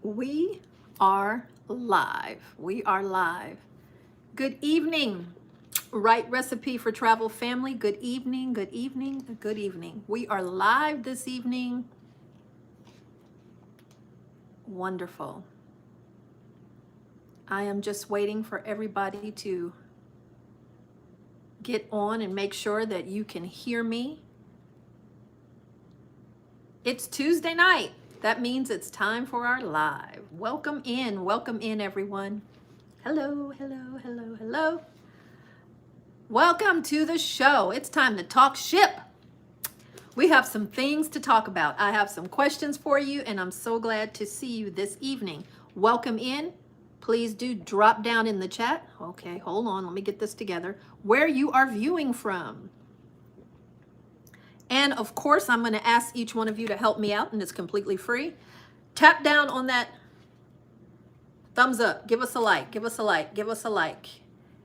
We are live. We are live. Good evening. Right recipe for travel family. Good evening. Good evening. Good evening. We are live this evening. Wonderful. I am just waiting for everybody to get on and make sure that you can hear me. It's Tuesday night. That means it's time for our live. Welcome in everyone. Hello, hello, hello, hello. Welcome to the show. It's time to talk ship. We have some things to talk about. I have some questions for you, and I'm so glad to see you this evening. Welcome in. Please do drop down in the chat. Okay, hold on. Let me get this together. Where you are viewing from. And of course, I'm going to ask each one of you to help me out, and it's completely free. Tap down on that thumbs up. Give us a like. Give us a like. Give us a like.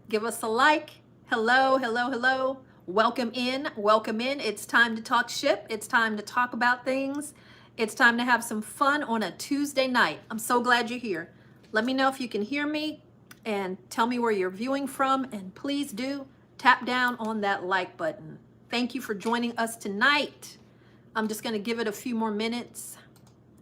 Give us a like. Hello, hello, hello. Welcome in. Welcome in. It's time to talk ship. It's time to talk about things. It's time to have some fun on a Tuesday night. I'm so glad you're here. Let me know if you can hear me and tell me where you're viewing from. And please do tap down on that like button. Thank you for joining us tonight. I'm just going to give it a few more minutes.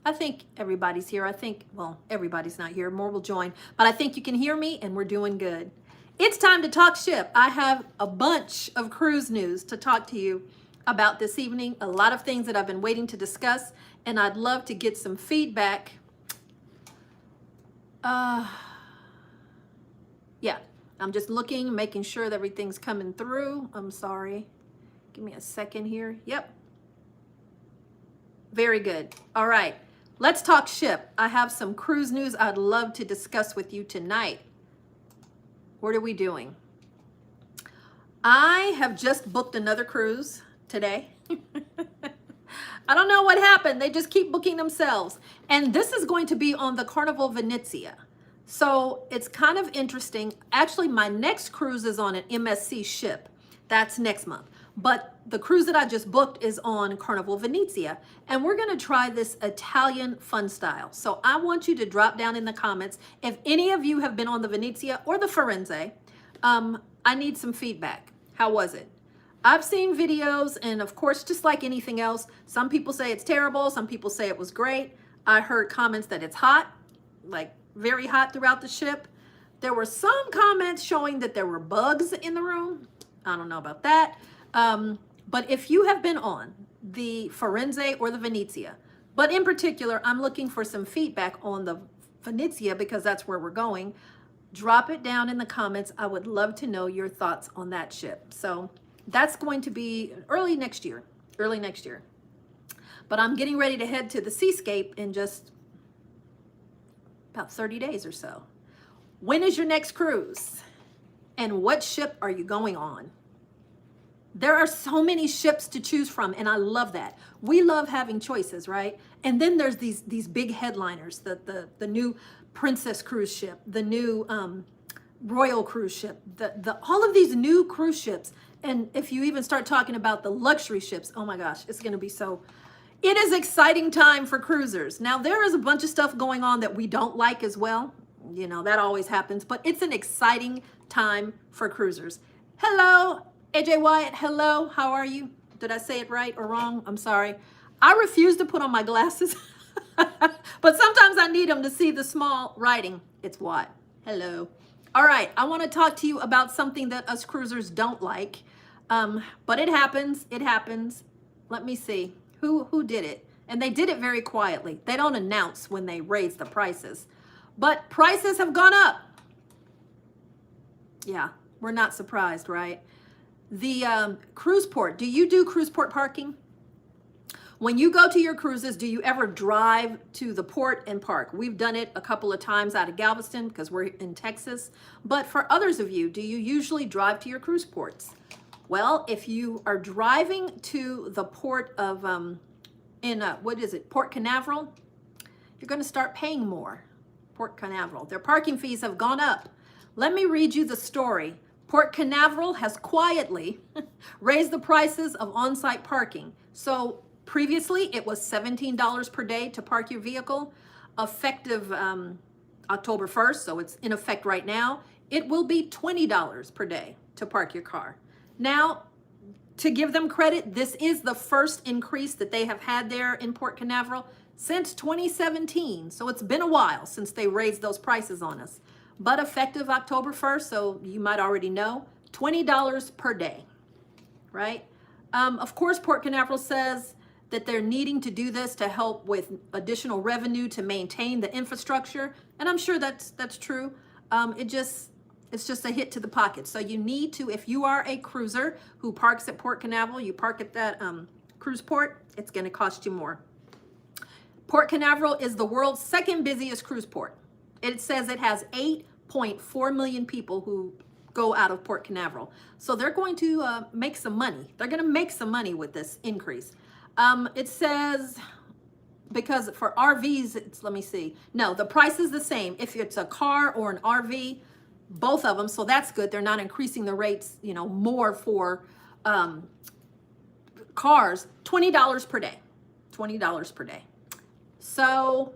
I think everybody's here. Well, everybody's not here. More will join. But I think you can hear me and we're doing good. It's time to talk ship. I have a bunch of cruise news to talk to you about this evening. A lot of things that I've been waiting to discuss. And I'd love to get some feedback. Yeah, I'm just looking, making sure that everything's coming through. I'm sorry. Give me a second here. Yep. Very good. All right. Let's talk ship. I have some cruise news I'd love to discuss with you tonight. What are we doing? I have just booked another cruise today. I don't know what happened. They just keep booking themselves. And this is going to be on the Carnival Venezia. So it's kind of interesting. Actually, my next cruise is on an MSC ship. That's next month. But the cruise that I just booked is on Carnival Venezia. And we're going to try this Italian fun style. So I want you to drop down in the comments if any of you have been on the Venezia or the Firenze. I need some feedback. How was it? I've seen videos, and of course, just like anything else, some people say it's terrible. Some people say it was great. I heard comments that it's hot, like very hot throughout the ship. There were some comments showing that there were bugs in the room. I don't know about that. But if you have been on the Firenze or the Venezia, but in particular, I'm looking for some feedback on the Venezia because that's where we're going. Drop it down in the comments. I would love to know your thoughts on that ship. So that's going to be early next year. But I'm getting ready to head to the Seascape in just about 30 days or so. When is your next cruise? And what ship are you going on? There are so many ships to choose from, and I love that. We love having choices, right? And then there's these big headliners, the new Princess cruise ship, the new Royal cruise ship, all of these new cruise ships. And if you even start talking about the luxury ships, oh my gosh, it's going to be so... It is exciting time for cruisers. Now, there is a bunch of stuff going on that we don't like as well. You know, that always happens, but it's an exciting time for cruisers. Hello, AJ Wyatt. Hello, how are you? Did I say it right or wrong? I'm sorry. I refuse to put on my glasses, but sometimes I need them to see the small writing. It's what? Hello. All right, I want to talk to you about something that us cruisers don't like, but it happens. It happens. Let me see. Who did it? And they did it very quietly. They don't announce when they raise the prices. But prices have gone up. Yeah, we're not surprised, right? The cruise port. Do you do cruise port parking? When you go to your cruises, do you ever drive to the port and park? We've done it a couple of times out of Galveston because we're in Texas. But for others of you, do you usually drive to your cruise ports? Well, if you are driving to the port of, Port Canaveral, you're going to start paying more. Port Canaveral. Their parking fees have gone up. Let me read you the story. Port Canaveral has quietly raised the prices of on-site parking. So previously, it was $17 per day to park your vehicle. effective October 1st, so it's in effect right now, it will be $20 per day to park your car. Now, to give them credit, this is the first increase that they have had there in Port Canaveral since 2017. So it's been a while since they raised those prices on us. But effective October 1st, so you might already know, $20 per day, right? Of course, Port Canaveral says that they're needing to do this to help with additional revenue to maintain the infrastructure. And I'm sure that's true. It's just a hit to the pocket. So you need to, if you are a cruiser who parks at Port Canaveral, you park at that cruise port, it's going to cost you more. Port Canaveral is the world's second busiest cruise port. It says it has 8.4 million people who go out of Port Canaveral. So they're going to make some money. They're going to make some money with this increase. It says, because for RVs, it's, let me see. No, the price is the same. If it's a car or an RV, both of them, so that's good. They're not increasing the rates, you know, more for cars. $20 per day. $20 per day. So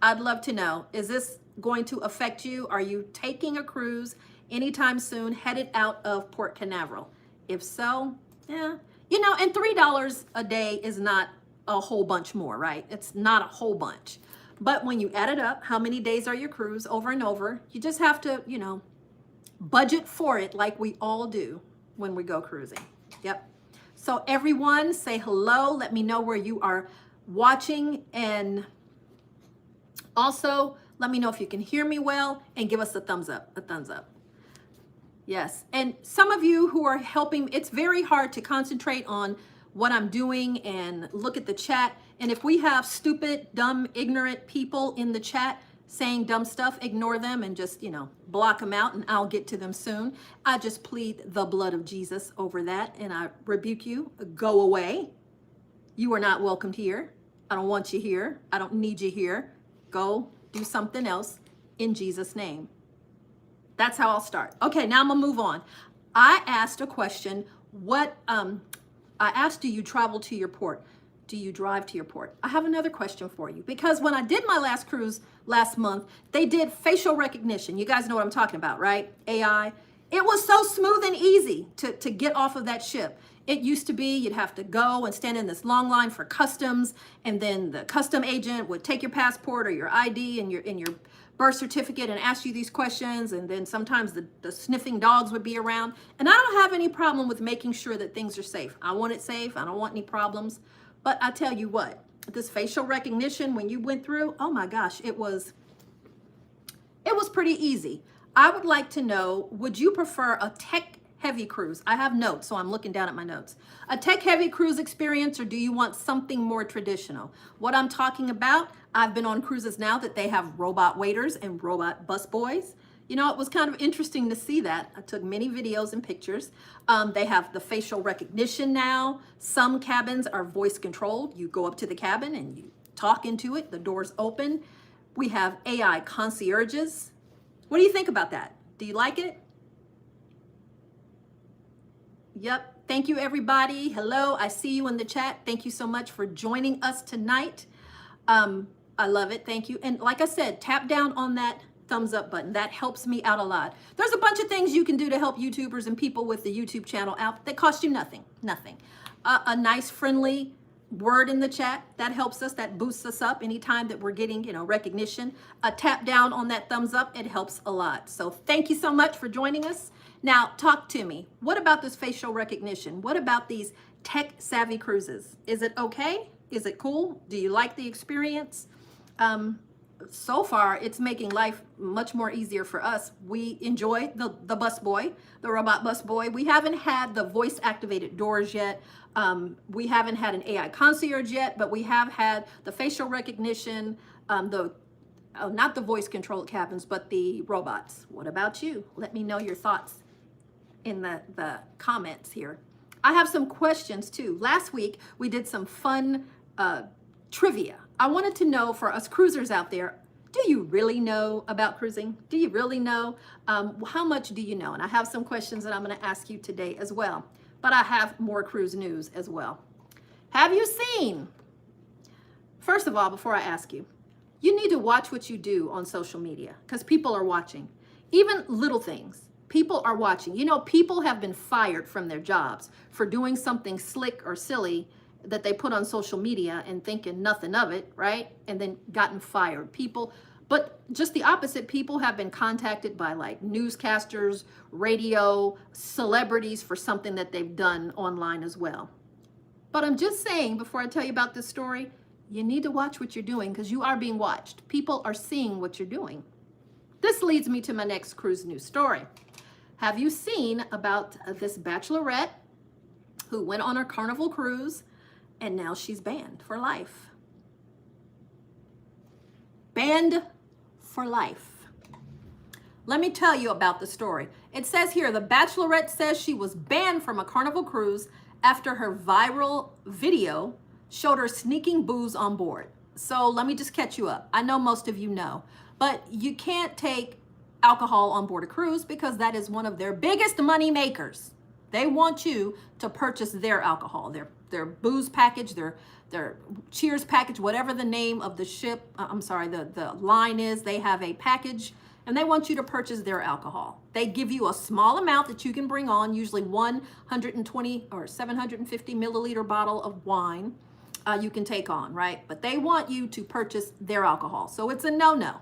I'd love to know, is this going to affect you? Are you taking a cruise anytime soon headed out of Port Canaveral? If so, yeah. You know, and $3 a day is not a whole bunch more, right? It's not a whole bunch. But when you add it up, how many days are your cruise over and over? You just have to, you know, budget for it like we all do when we go cruising. Yep. So everyone say hello. Let me know where you are watching. And also let me know if you can hear me well and give us a thumbs up, Yes. And some of you who are helping, it's very hard to concentrate on what I'm doing and look at the chat. And if we have stupid, dumb, ignorant people in the chat saying dumb stuff, ignore them and just, you know, block them out, and I'll get to them soon. I just plead the blood of Jesus over that, and I rebuke you. Go away. You are not welcomed here. I don't want you here. I don't need you here. Go do something else in Jesus' name. That's how I'll start. Okay, now I'm gonna move on. I asked a question. I asked, do you travel to your port? Do you drive to your port? I have another question for you, because when I did my last cruise last month, they did facial recognition. You guys know what I'm talking about, right? AI. It was so smooth and easy to get off of that ship. It used to be you'd have to go and stand in this long line for customs, and then the custom agent would take your passport or your ID and your birth certificate and ask you these questions, and then sometimes the sniffing dogs would be around. And I don't have any problem with making sure that things are safe. I want it safe. I don't want any problems. But I tell you what, this facial recognition, when you went through, oh my gosh, it was pretty easy. I would like to know, would you prefer a tech-heavy cruise? I have notes, so I'm looking down at my notes. A tech-heavy cruise experience, or do you want something more traditional? What I'm talking about, I've been on cruises now that they have robot waiters and robot busboys. You know, it was kind of interesting to see that. I took many videos and pictures. They have the facial recognition now. Some cabins are voice controlled. You go up to the cabin and you talk into it. The doors open. We have AI concierges. What do you think about that? Do you like it? Yep. Thank you, everybody. Hello. I see you in the chat. Thank you so much for joining us tonight. I love it. Thank you. And like I said, tap down on that thumbs up button. That helps me out a lot. There's a bunch of things you can do to help YouTubers and people with the YouTube channel out that cost you nothing. A nice friendly word in the chat, that helps us, that boosts us up anytime that we're getting, you know, recognition. A tap down on that thumbs up, it helps a lot. So thank you so much for joining us. Now talk to me. What about this facial recognition? What about these tech savvy cruises? Is it okay? Is it cool? Do you like the experience? So far, it's making life much more easier for us. We enjoy the busboy, the robot busboy. We haven't had the voice activated doors yet. We haven't had an AI concierge yet, but we have had the facial recognition, not the voice controlled cabins, but the robots. What about you? Let me know your thoughts in the comments here. I have some questions too. Last week, we did some fun trivia. I wanted to know, for us cruisers out there, do you really know about cruising? Do you really know? How much do you know? And I have some questions that I'm going to ask you today as well. But I have more cruise news as well. Have you seen? First of all, before I ask you, You need to watch what you do on social media because people are watching. Even little things. People are watching. You know, people have been fired from their jobs for doing something slick or silly that they put on social media and thinking nothing of it, right? And then gotten fired. People, but just the opposite, people have been contacted by like newscasters, radio, celebrities for something that they've done online as well. But I'm just saying, before I tell you about this story, you need to watch what you're doing because you are being watched. People are seeing what you're doing. This leads me to my next cruise news story. Have you seen about this bachelorette who went on a Carnival cruise and now she's banned for life? Banned for life. Let me tell you about the story. It says here, the bachelorette says she was banned from a Carnival cruise after her viral video showed her sneaking booze on board. So let me just catch you up. I know most of you know, but you can't take alcohol on board a cruise because that is one of their biggest money makers. They want you to purchase their alcohol, their booze package, their cheers package, whatever the name of the ship, the line is. They have a package and they want you to purchase their alcohol. They give you a small amount that you can bring on, usually 120 or 750 milliliter bottle of wine you can take on, right? But they want you to purchase their alcohol. So it's a no-no.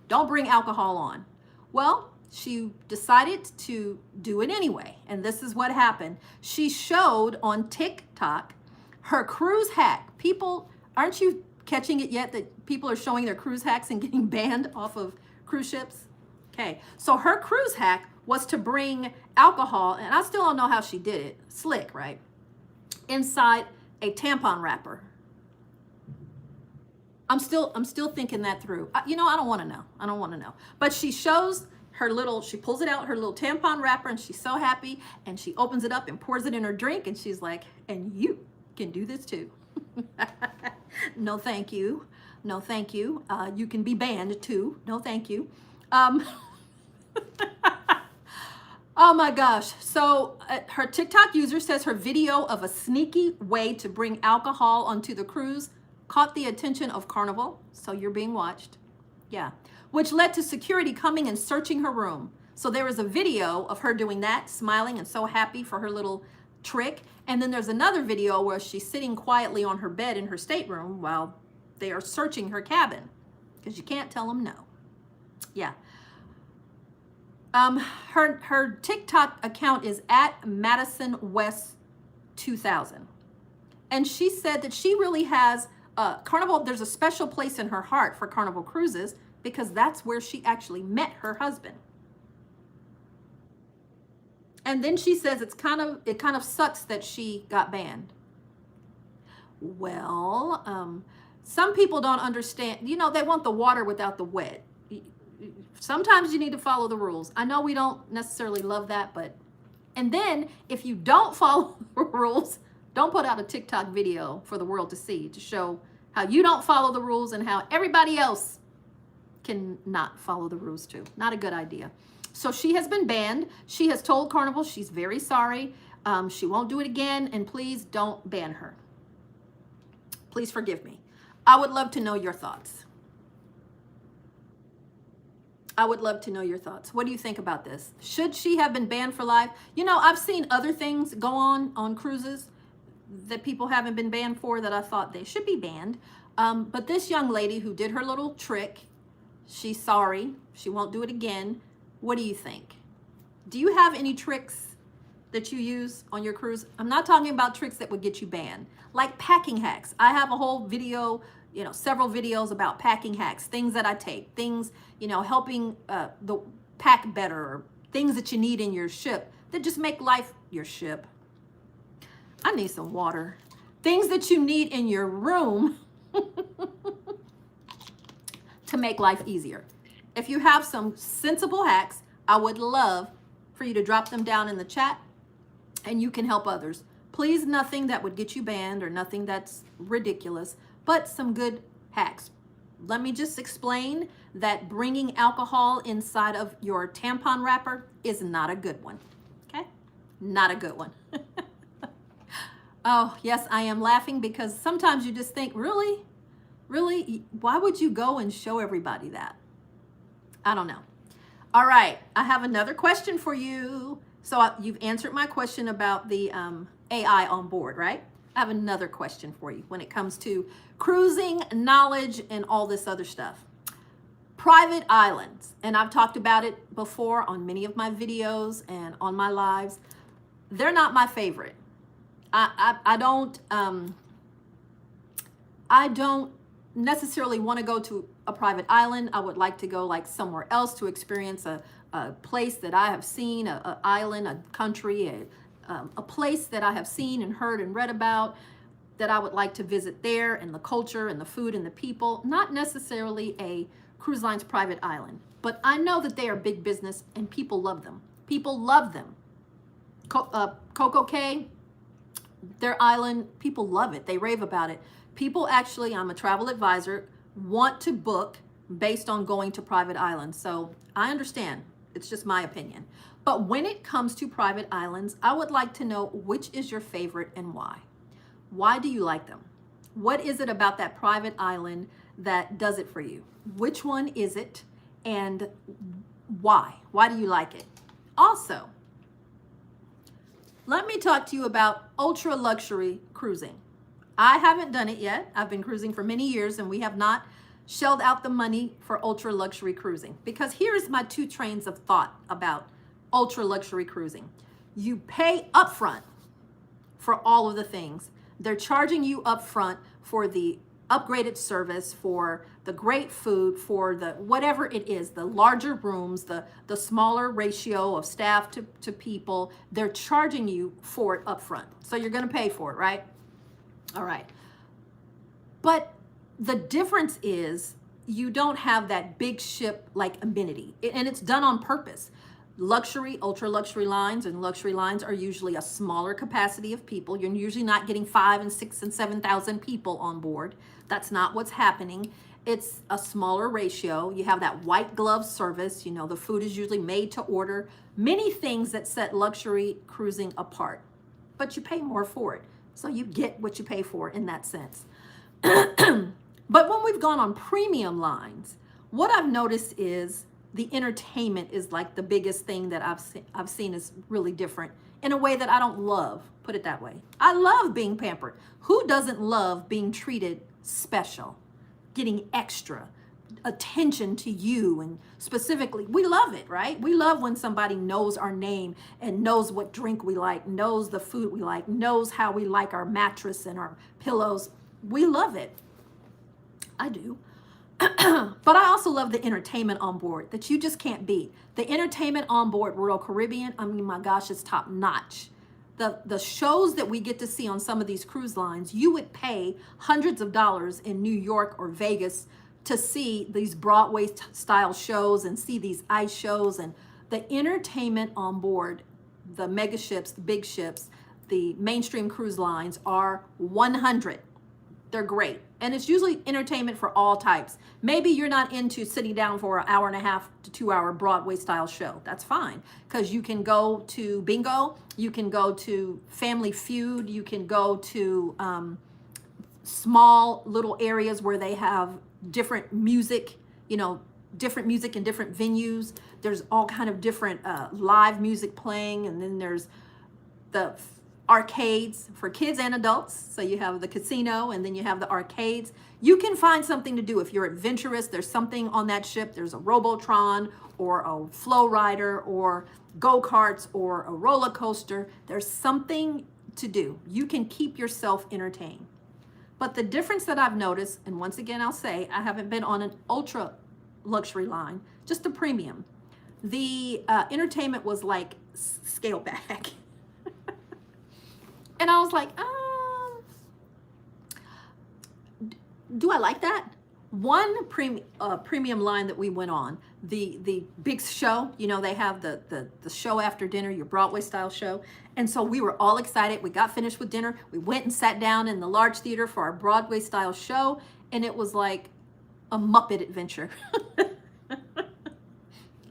Don't bring alcohol on. Well, she decided to do it anyway. And this is what happened. She showed on TikTok her cruise hack. People, aren't you catching it yet that people are showing their cruise hacks and getting banned off of cruise ships? Okay, so her cruise hack was to bring alcohol, and I still don't know how she did it. Slick, right? Inside a tampon wrapper. I'm still thinking that through. I don't want to know. I don't want to know. But she shows she pulls it out, her little tampon wrapper, and she's so happy, and she opens it up and pours it in her drink, and she's like, and you can do this too. No, thank you. No, thank you. You can be banned too. No, thank you. Oh my gosh. So her TikTok user says her video of a sneaky way to bring alcohol onto the cruise caught the attention of Carnival. So you're being watched. Yeah. Which led to security coming and searching her room. So there was a video of her doing that, smiling and so happy for her little trick. And then there's another video where she's sitting quietly on her bed in her stateroom while they are searching her cabin because you can't tell them no. Yeah. Her TikTok account is at Madison West 2000. And she said that she really has Carnival. There's a special place in her heart for Carnival cruises because that's where she actually met her husband. And then she says it kind of sucks that she got banned. Well, some people don't understand. They want the water without the wet. Sometimes you need to follow the rules. I know we don't necessarily love that, and then if you don't follow the rules, don't put out a TikTok video for the world to see to show how you don't follow the rules and how everybody else can not follow the rules too. Not a good idea. So she has been banned. She has told Carnival she's very sorry. She won't do it again, and please don't ban her. Please forgive me. I would love to know your thoughts. I would love to know your thoughts. What do you think about this? Should she have been banned for life? I've seen other things go on cruises that people haven't been banned for that I thought they should be banned. But this young lady who did her little trick, she's sorry. She won't do it again. What do you think? Do you have any tricks that you use on your cruise? I'm not talking about tricks that would get you banned, like packing hacks. I have a whole video, several videos about packing hacks, things that I take, things, helping the pack better, or things that you need in your ship that just make life, your ship. I need some water. Things that you need in your room to make life easier. If you have some sensible hacks, I would love for you to drop them down in the chat and you can help others. Please, nothing that would get you banned or nothing that's ridiculous, but some good hacks. Let me just explain that bringing alcohol inside of your tampon wrapper is not a good one, okay? Not a good one. Oh, yes, I am laughing because sometimes you just think, really? Really? Why would you go and show everybody that? I don't know. All right, I have another question for you. So you've answered my question about the AI on board, right? I have another question for you when it comes to cruising, knowledge, and all this other stuff. Private islands, and I've talked about it before on many of my videos and on my lives. They're not my favorite. I don't necessarily want to go to a private island. I would like to go like somewhere else to experience a place that I have seen, a island, a country, a place that I have seen and heard and read about, that I would like to visit there, and the culture and the food and the people. Not necessarily a cruise line's private island, but I know that they are big business and people love them. People love them. Coco Cay, their island, people love it. They rave about it. People actually, I'm a travel advisor, want to book based on going to private islands. So I understand. It's just my opinion. But when it comes to private islands, I would like to know which is your favorite and why. Why do you like them? What is it about that private island that does it for you? Which one is it and why? Why do you like it? Also, let me talk to you about ultra luxury cruising. I haven't done it yet. I've been cruising for many years and we have not shelled out the money for ultra luxury cruising, because here's my two trains of thought about ultra luxury cruising. You pay upfront for all of the things. They're charging you upfront for the upgraded service, for the great food, for the whatever it is, the larger rooms, the smaller ratio of staff to people. They're charging you for it upfront. So you're going to pay for it, right? All right. But the difference is you don't have that big ship like amenity, and it's done on purpose. Luxury, ultra luxury lines and luxury lines are usually a smaller capacity of people. You're usually not getting 5 and 6 and 7,000 people on board. That's not what's happening. It's a smaller ratio. You have that white glove service. You know, the food is usually made to order. Many things that set luxury cruising apart, but you pay more for it. So you get what you pay for in that sense. But when we've gone on premium lines, what I've noticed is the entertainment is like the biggest thing that I've seen is really different in a way that I don't love, put it that way. I love being pampered. Who doesn't love being treated special, getting extra attention to you? And specifically, we love it, right? We love when somebody knows our name and knows what drink we like, knows the food we like, knows how we like our mattress and our pillows. We love it. I do. But I also love the entertainment on board that you just can't beat. The entertainment on board Royal Caribbean, I mean, my gosh, it's top notch. The shows that we get to see on some of these cruise lines, you would pay hundreds of dollars in New York or Vegas to see these Broadway style shows and see these ice shows. And the entertainment on board, the mega ships, the big ships, the mainstream cruise lines are 100. They're great. And it's usually entertainment for all types. Maybe you're not into sitting down for an hour and a half to 2 hour Broadway style show. That's fine, because you can go to bingo, you can go to Family Feud, you can go to small little areas where they have different music, you know, different music in different venues. There's all kind of different live music playing, and then there's the arcades for kids and adults. So you have the casino and then you have the arcades. You can find something to do if you're adventurous. There's something on that ship. There's a Robotron or a flow rider or go-karts or a roller coaster. There's something to do. You can keep yourself entertained. But the difference that I've noticed, and once again I'll say, I haven't been on an ultra luxury line, just a premium. The entertainment was like scaled back. And I was like, do I like that? One premium line that we went on, the big show, you know, they have the show after dinner, your Broadway style show. And so we were all excited. We got finished with dinner. We went and sat down in the large theater for our Broadway style show. And it was like a Muppet adventure.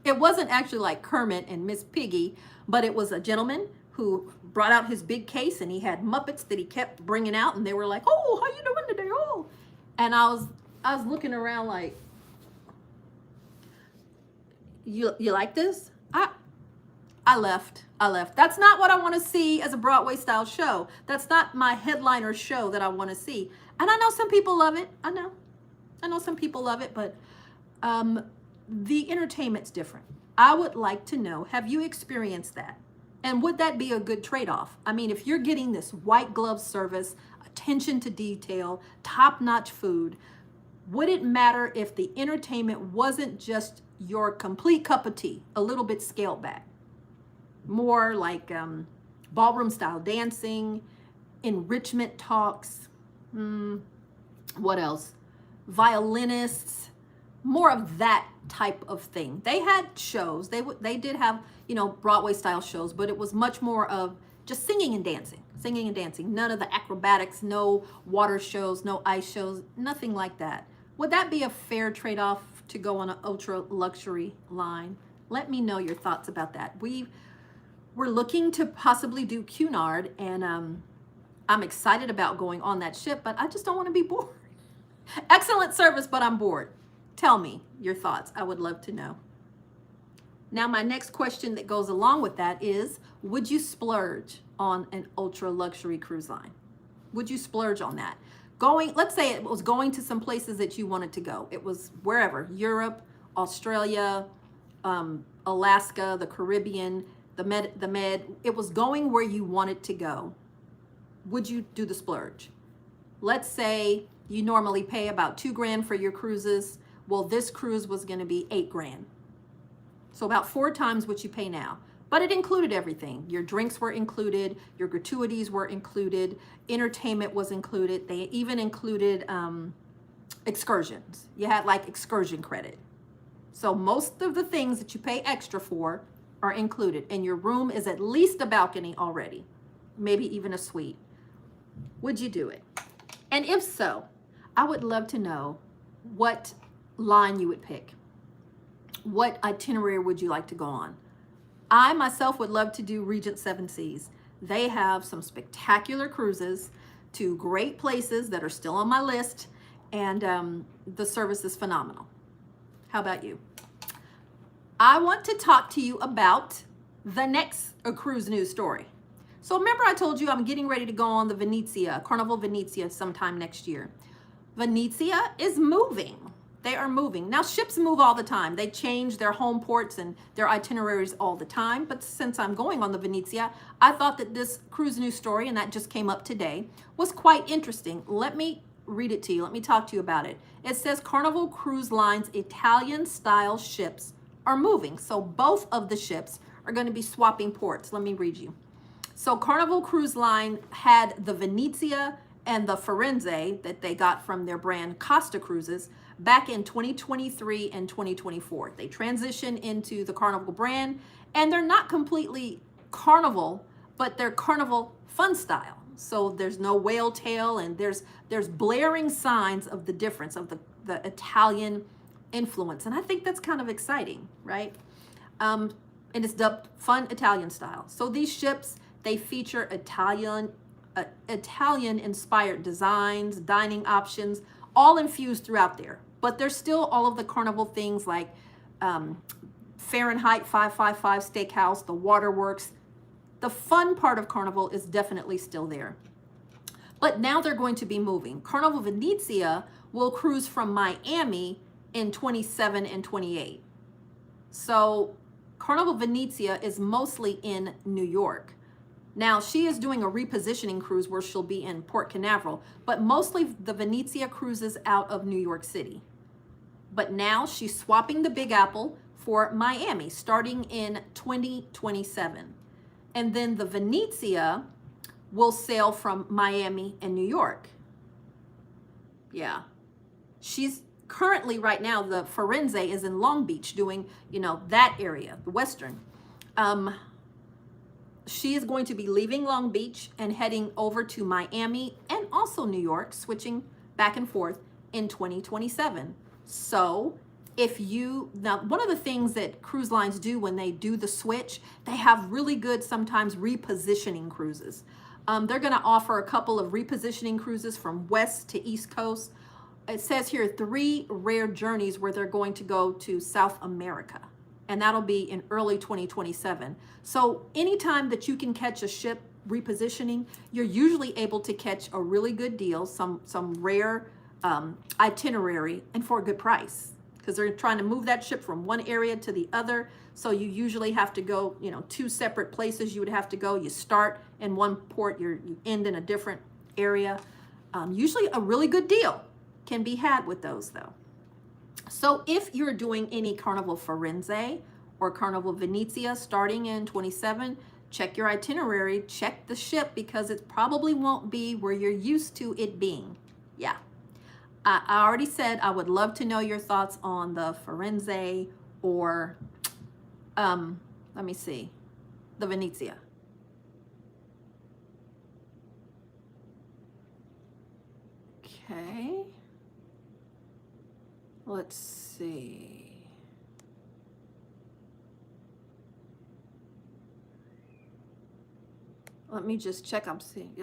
It wasn't actually like Kermit and Miss Piggy, but it was a gentleman who brought out his big case and he had Muppets that he kept bringing out, and they were like, oh, how you doing today? Oh, and I was I was looking around like, you like this? I left. That's not what I want to see as a Broadway style show. That's not my headliner show that I want to see. And I know some people love it. I know some people love it, but the entertainment's different. I would like to know, have you experienced that? And would that be a good trade-off? I mean, if you're getting this white glove service, attention to detail, top-notch food, would it matter if the entertainment wasn't just your complete cup of tea, a little bit scaled back? More like ballroom style dancing, enrichment talks, what else? Violinists, more of that type of thing. They had shows. They did have, Broadway style shows, but it was much more of just singing and dancing. None of the acrobatics, no water shows, no ice shows, nothing like that. Would that be a fair trade-off to go on an ultra luxury line? Let me know your thoughts about that. We're looking to possibly do Cunard, and I'm excited about going on that ship, but I just don't want to be bored. Excellent service, but I'm bored. Tell me your thoughts. I would love to know. Now, my next question that goes along with that is, would you splurge on an ultra luxury cruise line? Would you splurge on that? Let's say it was going to some places that you wanted to go. It was wherever, Europe, Australia, Alaska, the Caribbean, the Med. It was going where you wanted to go. Would you do the splurge? Let's say you normally pay about $2,000 for your cruises. Well, this cruise was going to be $8,000. So about 4 times what you pay now. But it included everything. Your drinks were included, your gratuities were included, entertainment was included. They even included excursions. You had like excursion credit. So most of the things that you pay extra for are included, and your room is at least a balcony already, maybe even a suite. Would you do it? And if so, I would love to know what line you would pick. What itinerary would you like to go on? I myself would love to do Regent Seven Seas. They have some spectacular cruises to great places that are still on my list, and the service is phenomenal. How about you? I want to talk to you about the next cruise news story. So remember I told you I'm getting ready to go on the Venezia, Carnival Venezia sometime next year. Venezia is moving. They are moving. Now, ships move all the time. They change their home ports and their itineraries all the time. But since I'm going on the Venezia, I thought that this cruise news story, and that just came up today, was quite interesting. Let me read it to you. Let me talk to you about it. It says Carnival Cruise Line's Italian-style ships are moving. So both of the ships are going to be swapping ports. Let me read you. So Carnival Cruise Line had the Venezia and the Firenze that they got from their brand Costa Cruises back in 2023 and 2024. They transitioned into the Carnival brand, and they're not completely Carnival, but they're Carnival fun style. So there's no whale tail, and there's blaring signs of the difference of the Italian influence. And I think that's kind of exciting, right? And it's dubbed Fun Italian Style. So these ships, they feature Italian-inspired designs, dining options, all infused throughout there. But there's still all of the Carnival things like Fahrenheit 555 Steakhouse, the Waterworks. The fun part of Carnival is definitely still there. But now they're going to be moving. Carnival Venezia will cruise from Miami in 27 and 28. So Carnival Venezia is mostly in New York. Now, she is doing a repositioning cruise where she'll be in Port Canaveral, but mostly the Venezia cruises out of New York City. But now she's swapping the Big Apple for Miami, starting in 2027. And then the Venezia will sail from Miami and New York. Yeah. She's currently, right now, the Firenze is in Long Beach doing, that area, the Western. She is going to be leaving Long Beach and heading over to Miami and also New York, switching back and forth in 2027. So now one of the things that cruise lines do when they do the switch, they have really good sometimes repositioning cruises. They're going to offer a couple of repositioning cruises from West to East Coast. it says here 3 rare journeys where they're going to go to South America. And that'll be in early 2027. So anytime that you can catch a ship repositioning, you're usually able to catch a really good deal, some rare itinerary, and for a good price, because they're trying to move that ship from one area to the other. So you usually have to go, 2 separate places you would have to go. You start in one port, you end in a different area. Usually a really good deal can be had with those though. So if you're doing any Carnival Firenze or Carnival Venezia starting in 27, check your itinerary, check the ship, because it probably won't be where you're used to it being. Yeah. I already said I would love to know your thoughts on the Firenze or, let me see, the Venezia. Okay. Let's see. Let me just check. I'm seeing,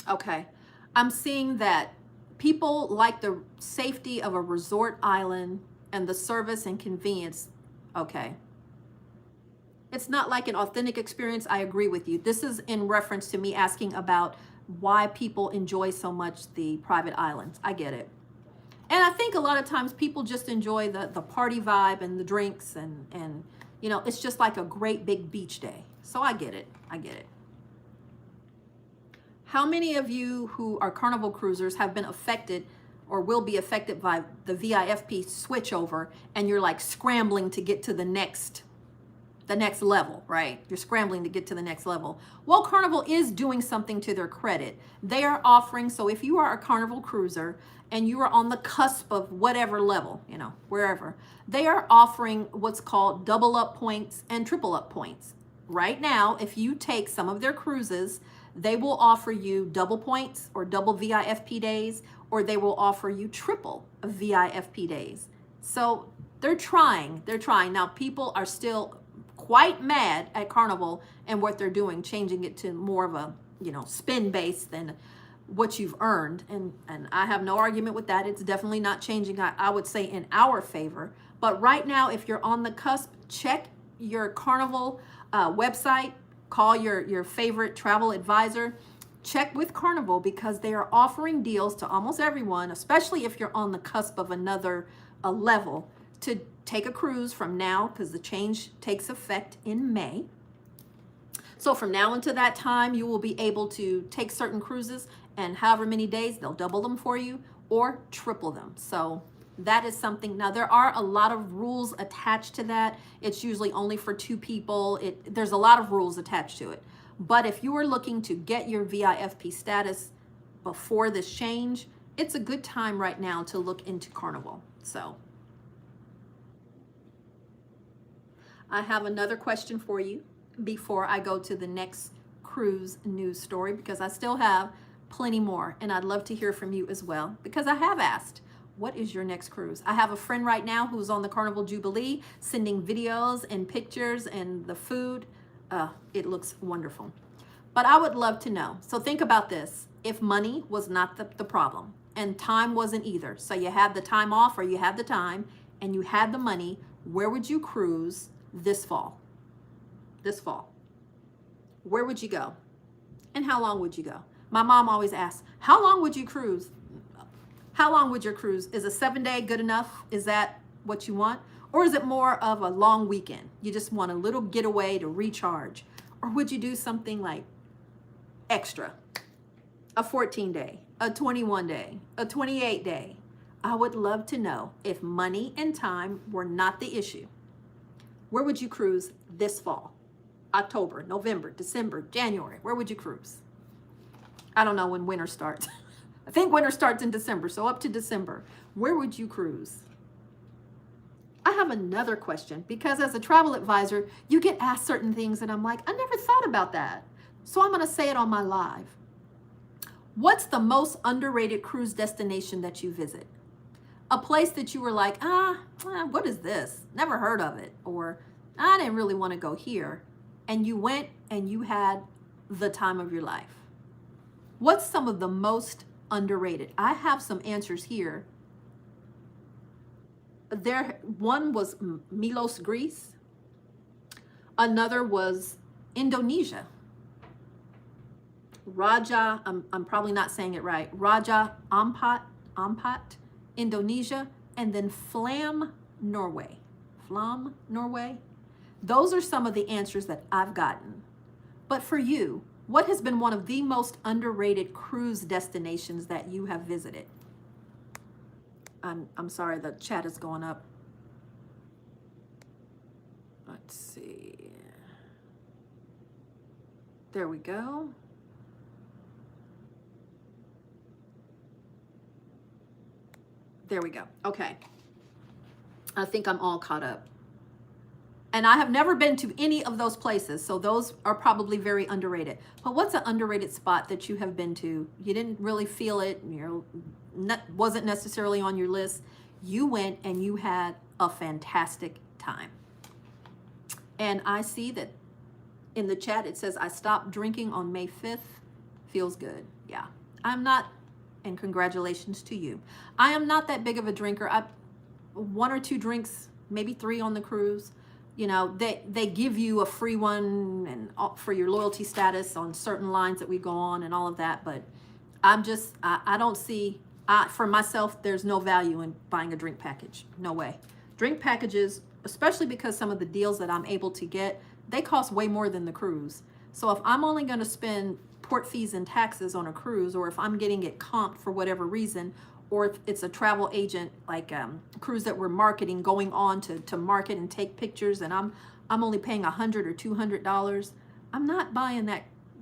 okay. I'm seeing that people like the safety of a resort island and the service and convenience. Okay. It's not like an authentic experience. I agree with you. This is in reference to me asking about why people enjoy so much the private islands. I get it. And I think a lot of times people just enjoy the party vibe and the drinks and it's just like a great big beach day. So I get it. I get it. How many of you who are Carnival cruisers have been affected or will be affected by the VIFP switchover, and you're like scrambling to get to the next level, right? You're scrambling to get to the next level. Well, Carnival is doing something to their credit. They are offering, so if you are a Carnival cruiser and you are on the cusp of whatever level, wherever, they are offering what's called double up points and triple up points. Right now, if you take some of their cruises, they will offer you double points or double VIFP days, or they will offer you triple VIFP days. So they're trying. Now, people are still quite mad at Carnival and what they're doing, changing it to more of a, spin base than what you've earned. And I have no argument with that. It's definitely not changing, I would say, in our favor. But right now, if you're on the cusp, check your Carnival website, call your favorite travel advisor, check with Carnival, because they are offering deals to almost everyone, especially if you're on the cusp of another level, to take a cruise from now, because the change takes effect in May. So from now until that time, you will be able to take certain cruises, and however many days, they'll double them for you or triple them. So that is something. Now, there are a lot of rules attached to that. It's usually only for 2 people. There's a lot of rules attached to it. But if you are looking to get your VIFP status before this change, it's a good time right now to look into Carnival. So I have another question for you before I go to the next cruise news story, because I still have plenty more, and I'd love to hear from you as well, because I have asked, what is your next cruise? I have a friend right now who's on the Carnival Jubilee sending videos and pictures, and the food, it looks wonderful. But I would love to know. So think about this. If money was not the problem, and time wasn't either, so you had the time off, or you had the time and you had the money, where would you cruise this fall? This fall. Where would you go? And how long would you go? My mom always asks, how long would you cruise? How long would your cruise? Is a 7-day good enough? Is that what you want? Or is it more of a long weekend? You just want a little getaway to recharge? Or would you do something like extra? A 14-day, a 21-day, a 28-day? I would love to know, if money and time were not the issue, where would you cruise this fall? October, November, December, January, where would you cruise? I don't know when winter starts. I think winter starts in December, so up to December. Where would you cruise? I have another question, because as a travel advisor, you get asked certain things and I'm like, I never thought about that. So I'm going to say it on my live. What's the most underrated cruise destination that you visit? A place that you were like, what is this? Never heard of it. Or I didn't really want to go here. And you went and you had the time of your life. What's some of the most underrated? I have some answers here. One was Milos, Greece. Another was Indonesia. Raja, I'm probably not saying it right. Raja Ampat, Indonesia, and then Flam, Norway. Flam, Norway. Those are some of the answers that I've gotten. But for you, what has been one of the most underrated cruise destinations that you have visited? I'm sorry, the chat is going up. Let's see. There we go. There we go. Okay. I think I'm all caught up. And I have never been to any of those places, so those are probably very underrated. But what's an underrated spot that you have been to? You didn't really feel it, wasn't necessarily on your list. You went and you had a fantastic time. And I see that in the chat it says, I stopped drinking on May 5th. Feels good. Yeah, I'm not, and congratulations to you. I am not that big of a drinker. One or two drinks, maybe 3 on the cruise. You know, they give you a free one and for your loyalty status on certain lines that we go on and all of that. But I don't see, for myself, there's no value in buying a drink package. No way. Drink packages, especially because some of the deals that I'm able to get, they cost way more than the cruise. So if I'm only going to spend port fees and taxes on a cruise, or if I'm getting it comped for whatever reason, or if it's a travel agent like cruise that we're marketing, going on to market and take pictures, and I'm only paying $100 or $200, I'm not buying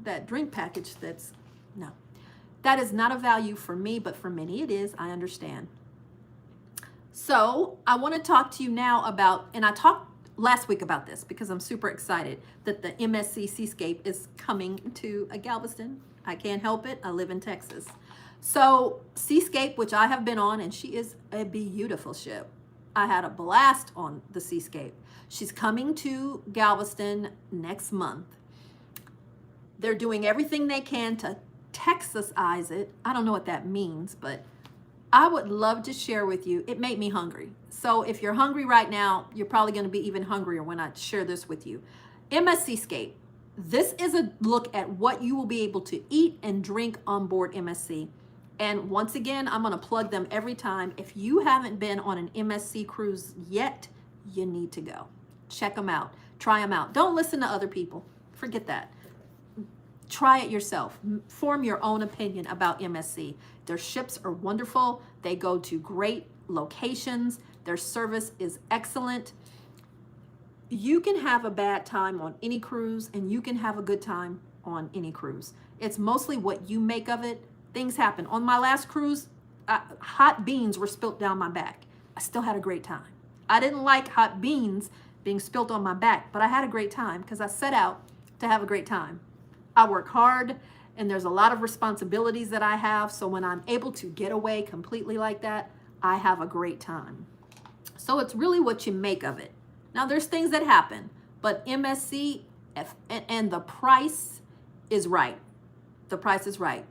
that drink package. No, that is not a value for me, but for many it is. I understand. So I want to talk to you now about, and I talked last week about this because I'm super excited that the MSC Seascape is coming to Galveston. I can't help it. I live in Texas. So Seascape, which I have been on, and she is a beautiful ship. I had a blast on the Seascape. She's coming to Galveston next month. They're doing everything they can to Texasize it. I don't know what that means, but I would love to share with you. It made me hungry. So if you're hungry right now, you're probably going to be even hungrier when I share this with you. MS Seascape. This is a look at what you will be able to eat and drink on board MSC. And once again, I'm going to plug them every time. If you haven't been on an MSC cruise yet, you need to go. Check them out. Try them out. Don't listen to other people. Forget that. Try it yourself. Form your own opinion about MSC. Their ships are wonderful. They go to great locations. Their service is excellent. You can have a bad time on any cruise, and you can have a good time on any cruise. It's mostly what you make of it. Things happen. On my last cruise, hot beans were spilt down my back. I still had a great time. I didn't like hot beans being spilt on my back, but I had a great time because I set out to have a great time. I work hard, and there's a lot of responsibilities that I have. So when I'm able to get away completely like that, I have a great time. So it's really what you make of it. Now there's things that happen, but MSC and the price is right. The price is right.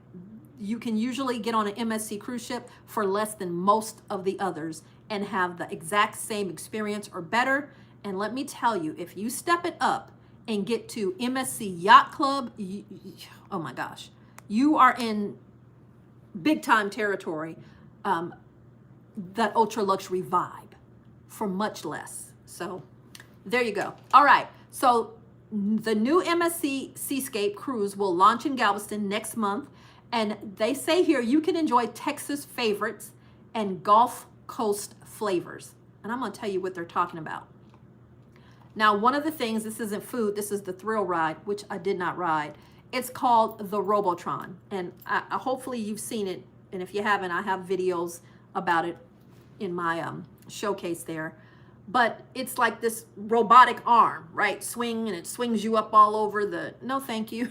You can usually get on an MSC cruise ship for less than most of the others and have the exact same experience or better. And let me tell you, if you step it up and get to MSC Yacht Club, oh my gosh, you are in big time territory, that ultra luxury vibe for much less. So there you go. All right. So the new MSC Seascape cruise will launch in Galveston next month. And they say here you can enjoy Texas favorites and Gulf Coast flavors. And I'm going to tell you what they're talking about. Now, one of the things, this isn't food, this is the thrill ride, which I did not ride. It's called the Robotron. And hopefully you've seen it. And if you haven't, I have videos about it in my showcase there. But it's like this robotic arm, right? Swing, and it swings you up all over the, no thank you.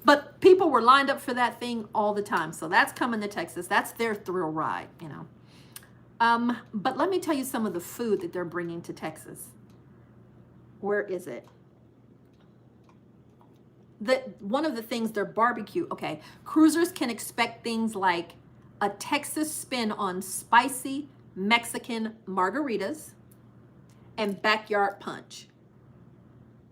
But people were lined up for that thing all the time. So that's coming to Texas. That's their thrill ride, you know. But let me tell you some of the food that they're bringing to Texas. Where is it? one of the things, their barbecue. Okay, cruisers can expect things like a Texas spin on spicy Mexican margaritas and backyard punch.